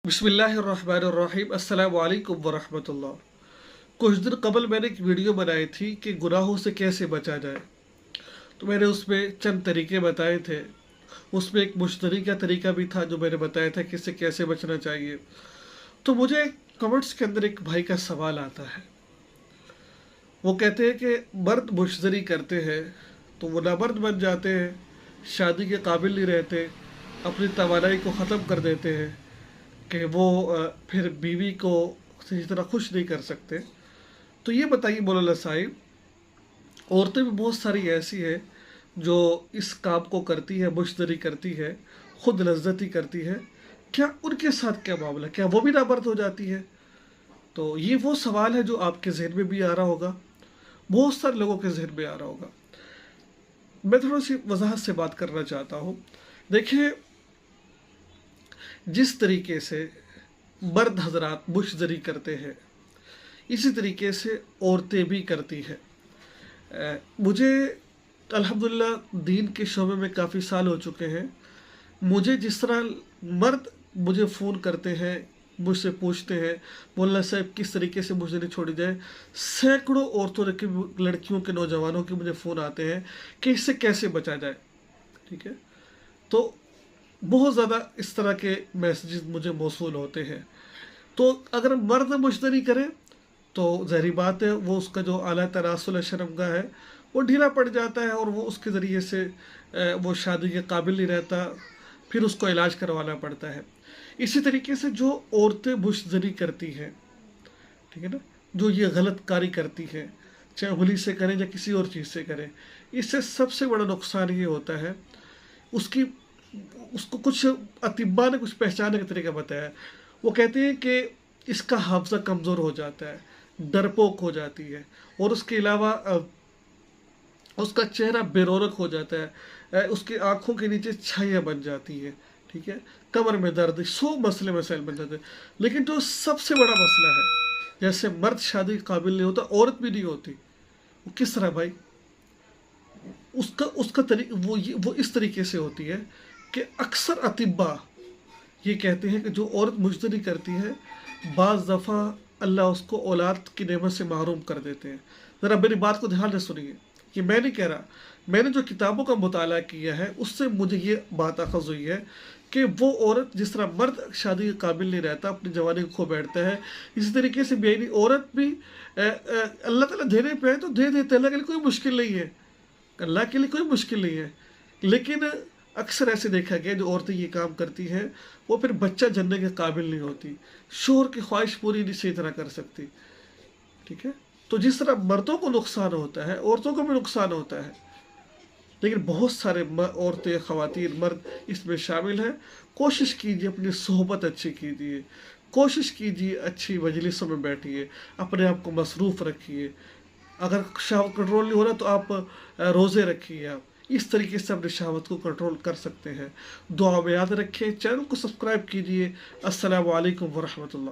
बिस्मिल्लाहिर्रहमानिर्रहीम अस्सलाम वालेकुम वरहमतुल्लाह। कुछ दिन कबल मैंने एक वीडियो बनाई थी कि गुनाहों से कैसे बचा जाए। तो मैंने उसमें चंद तरीके बताए थे। उसमें एक मुश्तरी का तरीका भी था जो मैंने बताया था कि इससे कैसे बचना चाहिए। तो मुझे कमेंट्स के अंदर एक भाई का सवाल आता है। वो कहते हैं कि मर्द मुश्तरी करते हैं तो वो नामर्द बन जाते हैं, शादी के काबिल नहीं रहते, अपनी तवानाई को ख़त्म कर देते हैं कि वो फिर बीवी को सही तरह खुश नहीं कर सकते। तो ये बताइए मौलाना साहिब, औरतें भी बहुत सारी ऐसी हैं जो इस काम को करती है, मुश्तरी करती है, खुद लज्जती करती है, क्या उनके साथ क्या मामला, क्या वो भी नामर्द हो जाती है? तो ये वो सवाल है जो आपके जहन में भी आ रहा होगा, बहुत सारे लोगों के जहन में आ रहा होगा। मैं थोड़ी सी वजाहत से बात करना चाहता हूँ। देखिए, जिस तरीके से मर्द हजरात मुश्तरी करते हैं, इसी तरीके से औरतें भी करती हैं। मुझे अल्हम्दुलिल्लाह दीन के शोबे में काफ़ी साल हो चुके हैं। मुझे जिस तरह मर्द मुझे फ़ोन करते हैं, मुझसे पूछते हैं मौलाना साहब किस तरीके से मुश्तरी छोड़ी जाए, सैकड़ों औरतों के, लड़कियों के, नौजवानों के मुझे फ़ोन आते हैं कि इससे कैसे बचा जाए। ठीक है, तो बहुत ज़्यादा इस तरह के मैसेजेस मुझे मौसूल होते हैं। तो अगर मर्द मुश्तरी करे तो ज़ाहिर बात है वो उसका जो आला तनासुल शर्मगाह है वो ढीला पड़ जाता है और वो उसके ज़रिए से वो शादी के काबिल नहीं रहता, फिर उसको इलाज करवाना पड़ता है। इसी तरीके से जो औरतें मुश्तरी करती हैं, ठीक है ना, जो ये गलत कारी करती हैं, चाहे उंगली से करें या किसी और चीज़ से करें, इससे सबसे बड़ा नुकसान ये होता है उसकी उसको कुछ अतिब्बा ने कुछ पहचानने का तरीका बताया। वो कहते हैं कि इसका हाफजा कमज़ोर हो जाता है, डरपोक हो जाती है, और उसके अलावा उसका चेहरा बेरौनक हो जाता है, उसकी आंखों के नीचे छाइयाँ बन जाती है, ठीक है, कमर में दर्द, 100 मसले मसाइल बन जाते हैं। लेकिन जो सबसे बड़ा मसला है, जैसे मर्द शादी के काबिल नहीं होता, औरत भी नहीं होती, वो किस तरह भाई? उसका उसका वो इस तरीके से होती है कि अक्सर अतिब्बा ये कहते हैं कि जो औरत मुश्तरी करती है, बाज़ दफ़ा अल्लाह उसको औलाद की नेमत से महरूम कर देते हैं। ज़रा मेरी बात को ध्यान से सुनिए, कि मैं नहीं कह रहा, मैंने जो किताबों का मुताला किया है उससे मुझे ये बात अखज़ हुई है कि वो औरत जिस तरह मर्द शादी के काबिल नहीं रहता, अपनी जवानी को खो बैठता है, इसी तरीके से बेनी औरत भी अल्लाह ताला देने पे है तो दे देते हैं। अल्लाह के लिए कोई मुश्किल नहीं है, अल्लाह के लिए कोई मुश्किल नहीं है। लेकिन अक्सर ऐसे देखा गया जो औरतें ये काम करती हैं वो फिर बच्चा जनने के काबिल नहीं होती, शोहर की ख्वाहिश पूरी नहीं सही तरह कर सकती। ठीक है, तो जिस तरह मर्दों को नुकसान होता है, औरतों को भी नुकसान होता है। लेकिन बहुत सारे औरतें, ख़वातीन, मर्द इसमें शामिल हैं। कोशिश कीजिए अपनी सोहबत अच्छी कीजिए, कोशिश कीजिए अच्छी मजलिसों में बैठिए, अपने आप को मसरूफ़ रखिए। अगर शहवत कंट्रोल नहीं हो रहा तो आप रोज़े रखिए। आप इस तरीके से अपनी शहवत को कंट्रोल कर सकते हैं। दुआ में याद रखें, चैनल को सब्सक्राइब कीजिए। अस्सलामु अलैकुम वरहमतुल्लाह।